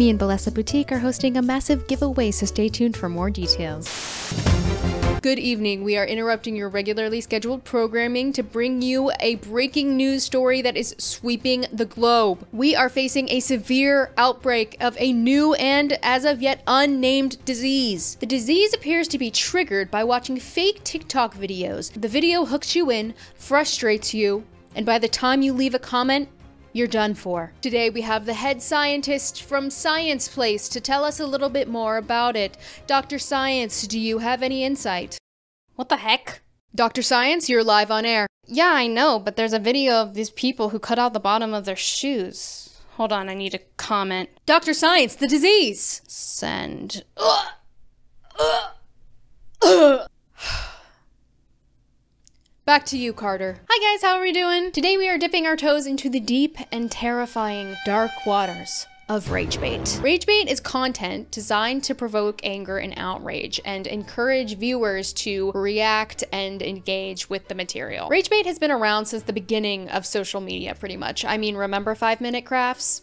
Me and Bellessa Boutique are hosting a massive giveaway, so stay tuned for more details. Good evening. We are interrupting your regularly scheduled programming to bring you a breaking news story that is sweeping the globe. We are facing a severe outbreak of a new and as of yet unnamed disease. The disease appears to be triggered by watching fake TikTok videos. The video hooks you in, frustrates you, and by the time you leave a comment, you're done for. Today we have the head scientist from Science Place to tell us a little bit more about it. Dr. Science, do you have any insight? What the heck? Dr. Science, you're live on air. Yeah, I know, but there's a video of these people who cut out the bottom of their shoes. Hold on, I need to comment. Dr. Science, the disease! Send. Back to you, Carter. Hi guys, how are we doing? Today we are dipping our toes into the deep and terrifying dark waters of Rage Bait. Rage Bait is content designed to provoke anger and outrage and encourage viewers to react and engage with the material. Rage Bait has been around since the beginning of social media, pretty much. I mean, remember 5-minute crafts?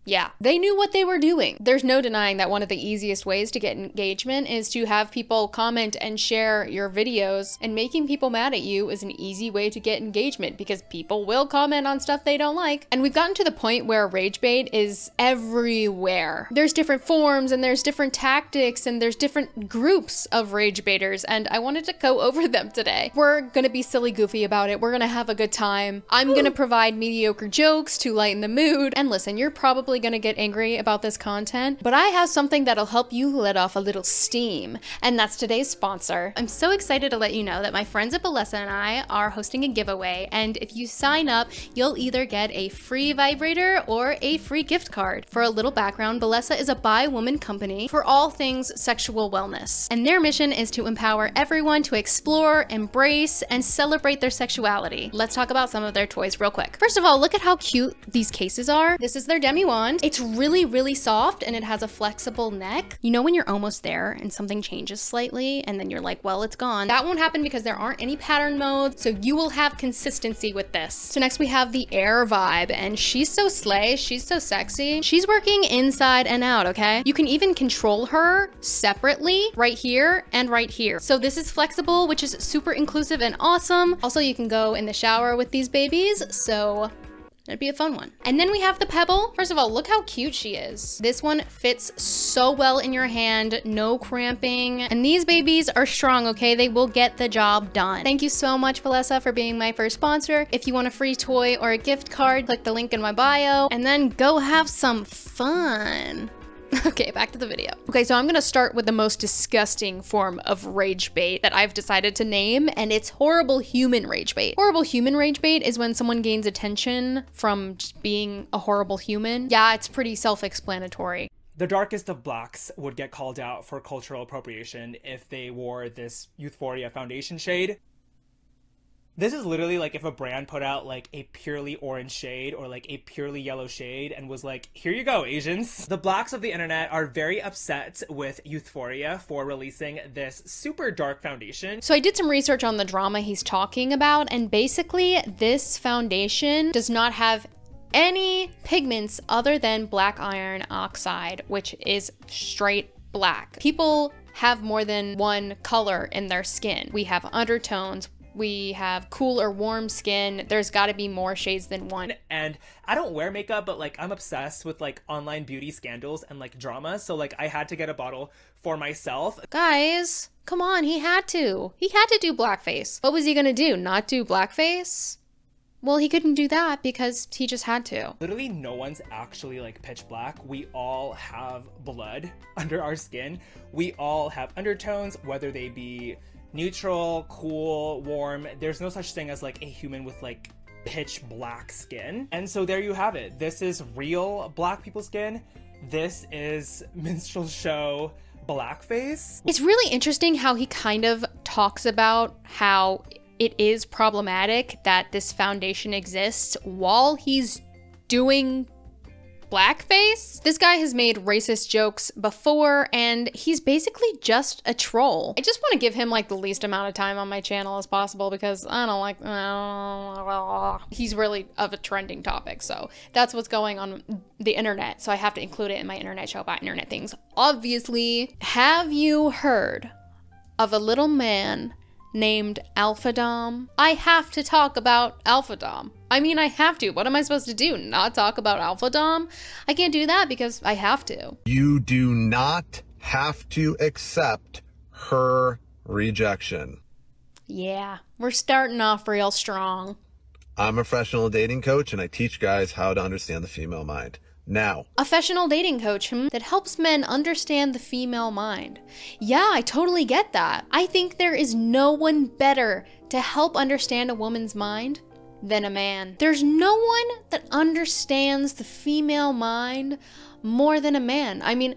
Yeah, they knew what they were doing. There's no denying that one of the easiest ways to get engagement is to have people comment and share your videos, and making people mad at you is an easy way to get engagement because people will comment on stuff they don't like. And we've gotten to the point where rage bait is everywhere. There's different forms and there's different tactics and there's different groups of rage baiters, and I wanted to go over them today. We're gonna be silly goofy about it. We're gonna have a good time. I'm gonna provide mediocre jokes to lighten the mood. And listen, you're probably gonna get angry about this content, but I have something that'll help you let off a little steam, and that's today's sponsor. I'm so excited to let you know that my friends at Bellessa and I are hosting a giveaway, and if you sign up, you'll either get a free vibrator or a free gift card. For a little background, Bellessa is a bi-woman company for all things sexual wellness, and their mission is to empower everyone to explore, embrace, and celebrate their sexuality. Let's talk about some of their toys real quick. First of all, look at how cute these cases are. This is their demi wand. It's really soft and it has a flexible neck. You know when you're almost there and something changes slightly and then you're like, well, it's gone. That won't happen because there aren't any pattern modes, so you will have consistency with this. So next we have the Air Vibe, and she's so slay, she's so sexy. She's working inside and out, okay? You can even control her separately right here and right here. So this is flexible, which is super inclusive and awesome. Also, you can go in the shower with these babies, so it'd be a fun one. And then we have the Pebble. First of all, look how cute she is. This one fits so well in your hand, no cramping. And these babies are strong, okay? They will get the job done. Thank you so much, Bellessa, for being my first sponsor. If you want a free toy or a gift card, click the link in my bio and then go have some fun. Okay, back to the video. Okay, so I'm gonna start with the most disgusting form of rage bait that I've decided to name, and it's horrible human rage bait. Horrible human rage bait is when someone gains attention from just being a horrible human. Yeah, it's pretty self-explanatory. The darkest of blacks would get called out for cultural appropriation if they wore this Youthforia foundation shade. This is literally like if a brand put out like a purely orange shade or like a purely yellow shade and was like, here you go, Asians. The blacks of the internet are very upset with Youthforia for releasing this super dark foundation. So I did some research on the drama he's talking about, and basically this foundation does not have any pigments other than black iron oxide, which is straight black. People have more than one color in their skin. We have undertones, we have cool or warm skin. There's got to be more shades than one. And I don't wear makeup, but like I'm obsessed with like online beauty scandals and like drama. So like I had to get a bottle for myself. Guys, come on, he had to. He had to do blackface. What was he gonna do? Not do blackface? Well, he couldn't do that because he just had to. Literally no one's actually like pitch black. We all have blood under our skin. We all have undertones, whether they be neutral, cool, warm. There's no such thing as like a human with like pitch black skin. And so there you have it. This is real black people's skin. This is minstrel show blackface. It's really interesting how he kind of talks about how it is problematic that this foundation exists while he's doing blackface. This guy has made racist jokes before, and he's basically just a troll. I just want to give him like the least amount of time on my channel as possible because I don't like, he's really of a trending topic. So that's what's going on the internet. So I have to include it in my internet show about internet things. Obviously, have you heard of a little man named Alpha Dom? I have to talk about Alpha Dom. I mean, I have to. What am I supposed to do? Not talk about Alpha Dom? I can't do that because I have to. You do not have to accept her rejection. Yeah, we're starting off real strong. I'm a professional dating coach and I teach guys how to understand the female mind. Now, a professional dating coach that helps men understand the female mind. Yeah, I totally get that. I think there is no one better to help understand a woman's mind than a man. There's no one that understands the female mind more than a man. I mean,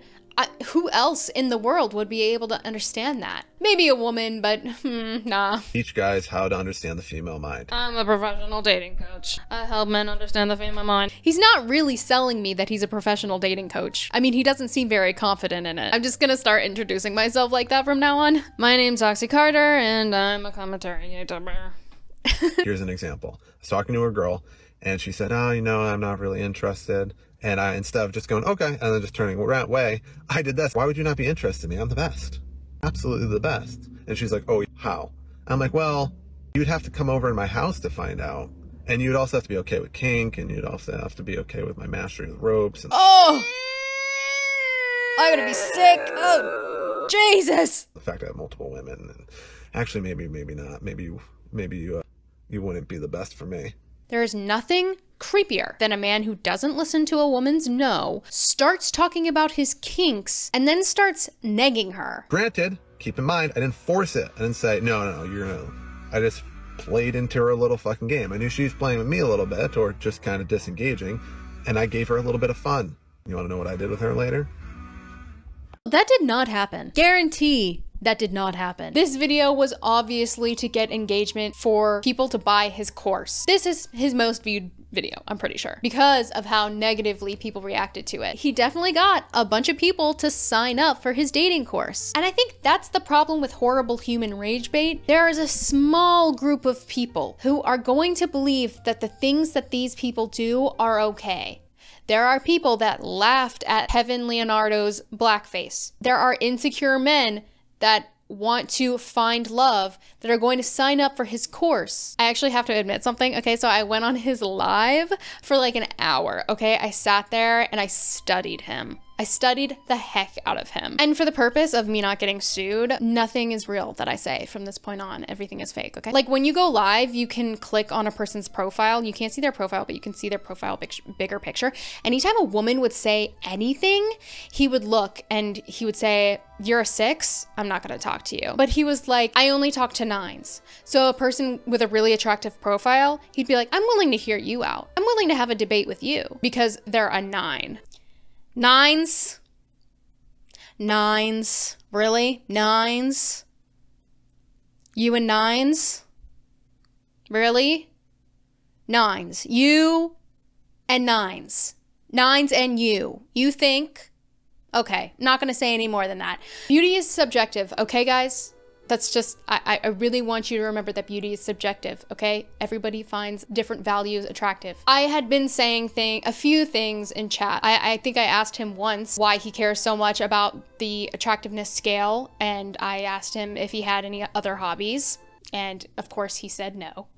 who else in the world would be able to understand that? Maybe a woman, but nah. Teach guys how to understand the female mind. I'm a professional dating coach. I help men understand the female mind. He's not really selling me that he's a professional dating coach. I mean, he doesn't seem very confident in it. I'm just gonna start introducing myself like that from now on. My name's Doxie Carter, and I'm a commentary YouTuber. Here's an example. I was talking to a girl, and she said, oh, you know, I'm not really interested. And I, instead of just going, okay, and then just turning away, I did this. Why would you not be interested in me? I'm the best. Absolutely the best. And she's like, oh, how? I'm like, well, you'd have to come over in my house to find out. And you'd also have to be okay with kink, and you'd also have to be okay with my mastery with ropes. And oh! I'm gonna be sick. Oh, Jesus! The fact I have multiple women. And actually, maybe not. Maybe you wouldn't be the best for me. There is nothing creepier than a man who doesn't listen to a woman's no, starts talking about his kinks, and then starts negging her. Granted, keep in mind, I didn't force it. I didn't say, no, you're no. I just played into her little fucking game. I knew she was playing with me a little bit, or just kind of disengaging, and I gave her a little bit of fun. You want to know what I did with her later? That did not happen. Guarantee that did not happen. This video was obviously to get engagement for people to buy his course. This is his most viewed video, I'm pretty sure, because of how negatively people reacted to it. He definitely got a bunch of people to sign up for his dating course. And I think that's the problem with horrible human rage bait. There is a small group of people who are going to believe that the things that these people do are okay. There are people that laughed at Kevin Leonardo's blackface. There are insecure men that want to find love that are going to sign up for his course. I actually have to admit something. Okay, so I went on his live for like an hour. Okay, I sat there and I studied him. I studied the heck out of him. And for the purpose of me not getting sued, nothing is real that I say from this point on. Everything is fake, okay? Like when you go live, you can click on a person's profile. You can't see their profile, but you can see their profile bigger picture. Anytime a woman would say anything, he would look and he would say, you're a 6, I'm not gonna talk to you. But he was like, I only talk to 9s. So a person with a really attractive profile, he'd be like, I'm willing to hear you out. I'm willing to have a debate with you because they're a 9. 9s? Really? 9s? You and 9s? Really? 9s. You and 9s. 9s and you. You think? Okay, not gonna say any more than that. Beauty is subjective, okay guys? That's just, I really want you to remember that beauty is subjective, okay? Everybody finds different values attractive. I had been saying a few things in chat. I think I asked him once why he cares so much about the attractiveness scale, and I asked him if he had any other hobbies, and of course he said no.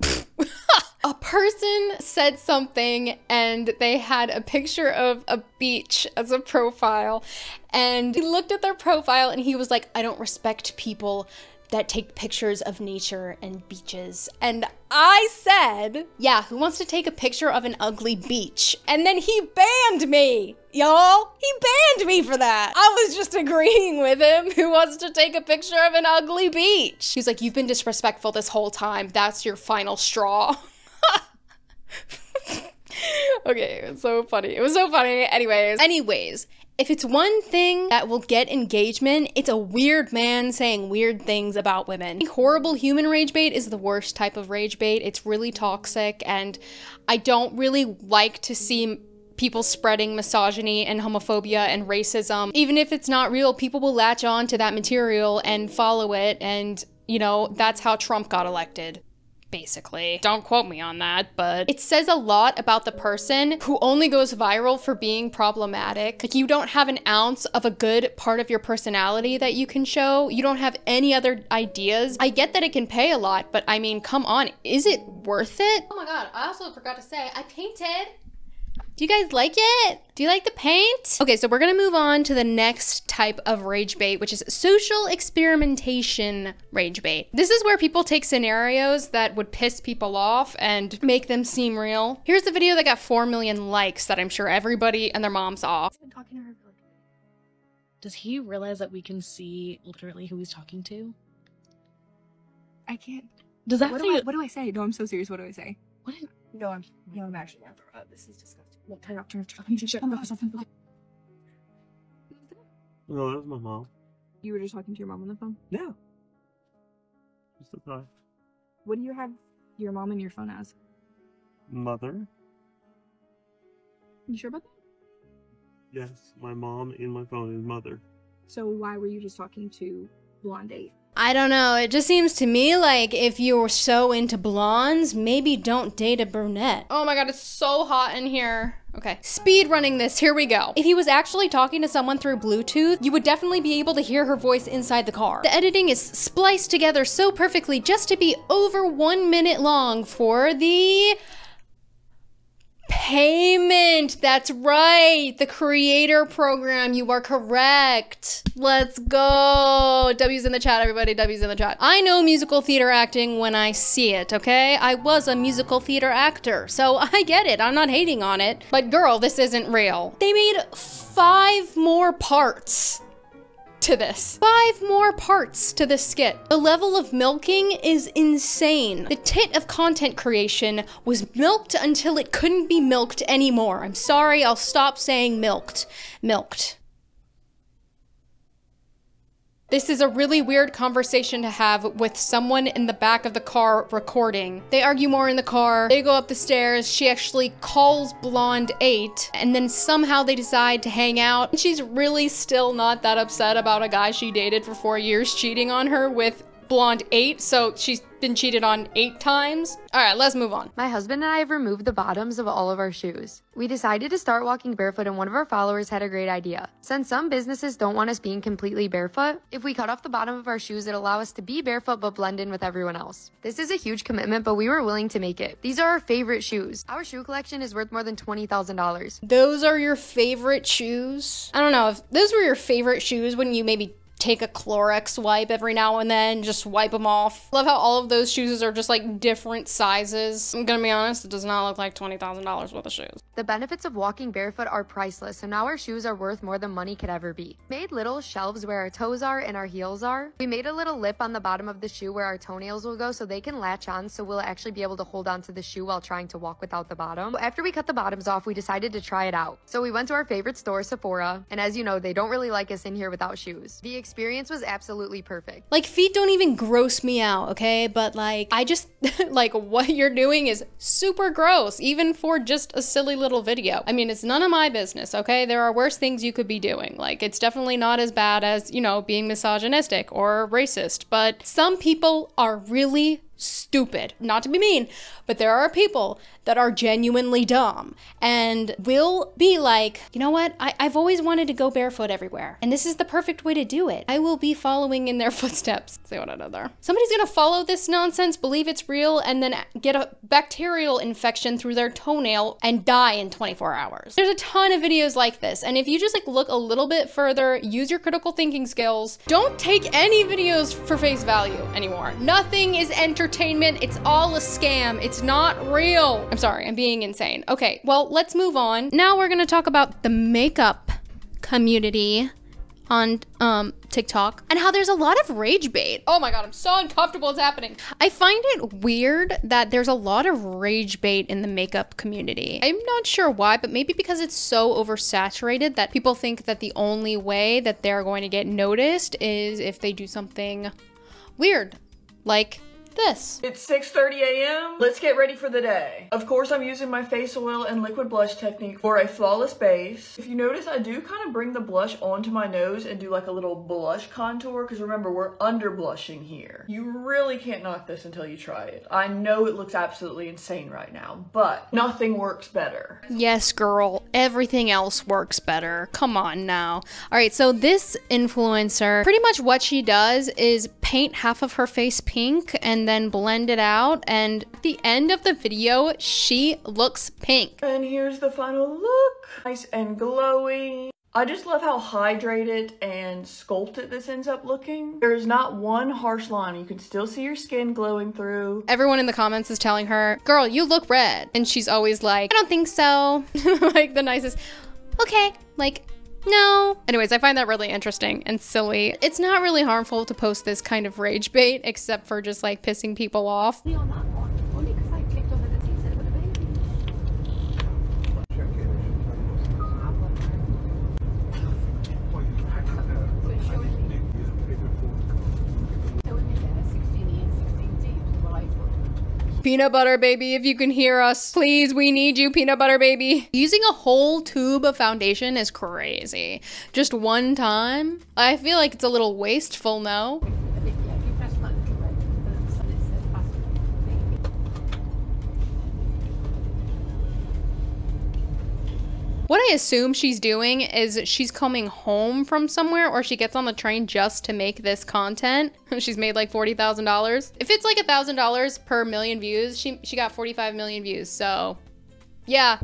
A person said something and they had a picture of a beach as a profile, and he looked at their profile and he was like, I don't respect people that take pictures of nature and beaches. And I said, yeah, who wants to take a picture of an ugly beach? And then he banned me, y'all. He banned me for that. I was just agreeing with him. Who wants to take a picture of an ugly beach? He was like, you've been disrespectful this whole time. That's your final straw. Okay, it was so funny. It was so funny. Anyways, if it's one thing that will get engagement, it's a weird man saying weird things about women. Horrible human rage bait is the worst type of rage bait. It's really toxic, and I don't really like to see people spreading misogyny and homophobia and racism. Even if it's not real, people will latch on to that material and follow it, and, you know, that's how Trump got elected. Basically. Don't quote me on that, but it says a lot about the person who only goes viral for being problematic. Like, you don't have an ounce of a good part of your personality that you can show. You don't have any other ideas. I get that it can pay a lot, but I mean, come on, is it worth it? Oh my god, I also forgot to say, I painted. Do you guys like it? Do you like the paint? Okay, so we're gonna move on to the next type of rage bait, which is social experimentation rage bait. This is where people take scenarios that would piss people off and make them seem real. Here's the video that got 4 million likes that I'm sure everybody and their mom saw. Does he realize that we can see literally who he's talking to? I can't. Does that What do I say? No, I'm so serious. What do I say? What? No, I'm actually not. This is disgusting. No, turn it off. No, that was my mom. You were just talking to your mom on the phone? Yeah. Just a thought. What do you have your mom and your phone as? Mother? You sure about that? Yes, my mom in my phone is mother. So why were you just talking to Blonde 8? I don't know, it just seems to me like if you're so into blondes, maybe don't date a brunette. Oh my god, it's so hot in here. Okay, speed running this, here we go. If he was actually talking to someone through Bluetooth, you would definitely be able to hear her voice inside the car. The editing is spliced together so perfectly just to be over 1 minute long for the payment. That's right, the creator program. You are correct. Let's go. W's in the chat, everybody. W's in the chat. I know musical theater acting when I see it, okay? I was a musical theater actor, so I get it. I'm not hating on it. But girl, this isn't real. They made 5 more parts to this. 5 more parts to this skit. The level of milking is insane. The tit of content creation was milked until it couldn't be milked anymore. I'm sorry, I'll stop saying milked. Milked. This is a really weird conversation to have with someone in the back of the car recording. They argue more in the car, they go up the stairs, she actually calls Blonde 8, and then somehow they decide to hang out. She's really still not that upset about a guy she dated for 4 years cheating on her with Blonde 8, so she's been cheated on 8 times. All right, let's move on. My husband and I have removed the bottoms of all of our shoes. We decided to start walking barefoot, and one of our followers had a great idea. Since some businesses don't want us being completely barefoot, if we cut off the bottom of our shoes, it'll allow us to be barefoot but blend in with everyone else. This is a huge commitment, but we were willing to make it. These are our favorite shoes. Our shoe collection is worth more than $20,000. Those are your favorite shoes? I don't know, if those were your favorite shoes, wouldn't you maybe take a Clorox wipe every now and then, just wipe them off? Love how all of those shoes are just like different sizes. I'm gonna be honest, it does not look like $20,000 worth of shoes. The benefits of walking barefoot are priceless, so now our shoes are worth more than money could ever be. We made little shelves where our toes are and our heels are. We made a little lip on the bottom of the shoe where our toenails will go so they can latch on, so we'll actually be able to hold on to the shoe while trying to walk without the bottom. After we cut the bottoms off, we decided to try it out. So we went to our favorite store, Sephora, and as you know, they don't really like us in here without shoes. The experience was absolutely perfect. Like, feet don't even gross me out, okay? But like, I just, like, what you're doing is super gross, even for just a silly little video. I mean, it's none of my business, okay? There are worse things you could be doing. Like, it's definitely not as bad as, you know, being misogynistic or racist, but some people are really stupid. Not to be mean, but there are people that are genuinely dumb and will be like, you know what? I've always wanted to go barefoot everywhere, and this is the perfect way to do it. I will be following in their footsteps. See what I did there? Somebody's gonna follow this nonsense, believe it's real, and then get a bacterial infection through their toenail and die in 24 hours. There's a ton of videos like this, and if you just like look a little bit further, use your critical thinking skills, don't take any videos for face value anymore. Nothing is entertainment. It's all a scam. It's not real. I'm sorry, I'm being insane. Okay, well, let's move on. Now we're gonna talk about the makeup community on TikTok and how there's a lot of rage bait. Oh my god, I'm so uncomfortable it's happening. I find it weird that there's a lot of rage bait in the makeup community. I'm not sure why, but maybe because it's so oversaturated that people think that the only way that they're going to get noticed is if they do something weird, like this. It's 6:30 a.m. Let's get ready for the day. Of course, I'm using my face oil and liquid blush technique for a flawless base. If you notice, I do kind of bring the blush onto my nose and do like a little blush contour, because remember, we're under blushing here. You really can't knock this until you try it. I know it looks absolutely insane right now, but nothing works better. Yes, girl. Everything else works better. Come on now. All right, so this influencer, pretty much what she does is paint half of her face pink and then blend it out, and at the end of the video, she looks pink. And here's the final look. Nice and glowy. I just love how hydrated and sculpted this ends up looking. There's not one harsh line. You can still see your skin glowing through. Everyone in the comments is telling her, girl, you look red. And she's always like, I don't think so. Like the nicest, okay, like, no. Anyways, I find that really interesting and silly. It's not really harmful to post this kind of rage bait, except for just like pissing people off. Peanut butter baby, if you can hear us, please, we need you, peanut butter baby. Using a whole tube of foundation is crazy. Just one time? I feel like it's a little wasteful, no? What I assume she's doing is she's coming home from somewhere, or she gets on the train just to make this content. She's made like $40,000. If it's like $1,000 per million views, she got 45 million views, so yeah.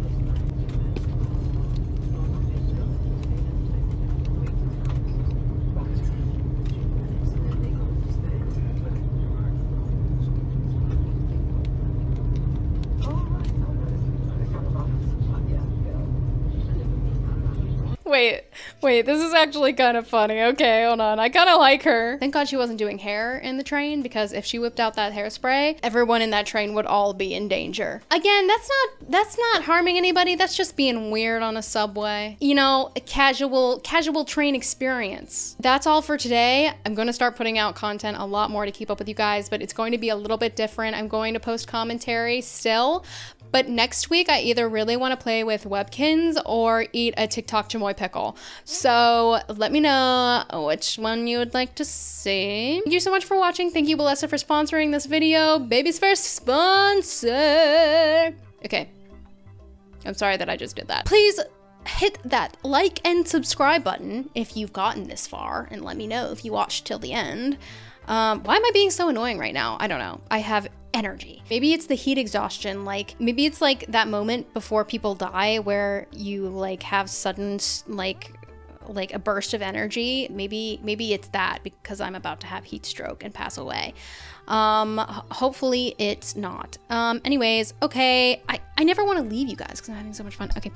Wait, this is actually kind of funny. Okay, hold on. I kind of like her. Thank God she wasn't doing hair in the train, because if she whipped out that hairspray, everyone in that train would all be in danger. Again, that's not harming anybody. That's just being weird on a subway. You know, a casual train experience. That's all for today. I'm going to start putting out content a lot more to keep up with you guys, but it's going to be a little bit different. I'm going to post commentary still. But next week, I either really want to play with Webkins or eat a TikTok chamoy pickle. So let me know which one you would like to see. Thank you so much for watching. Thank you, Bellessa, for sponsoring this video. Baby's first sponsor. Okay. I'm sorry that I just did that. Please hit that like and subscribe button if you've gotten this far, and let me know if you watched till the end. Why am I being so annoying right now? I don't know. I have energy. Maybe it's the heat exhaustion. Like, maybe it's like that moment before people die where you like have sudden like a burst of energy. Maybe it's that, because I'm about to have heat stroke and pass away. Hopefully it's not. Anyways, okay. I never want to leave you guys because I'm having so much fun. Okay.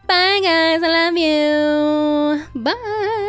Bye guys. I love you. Bye.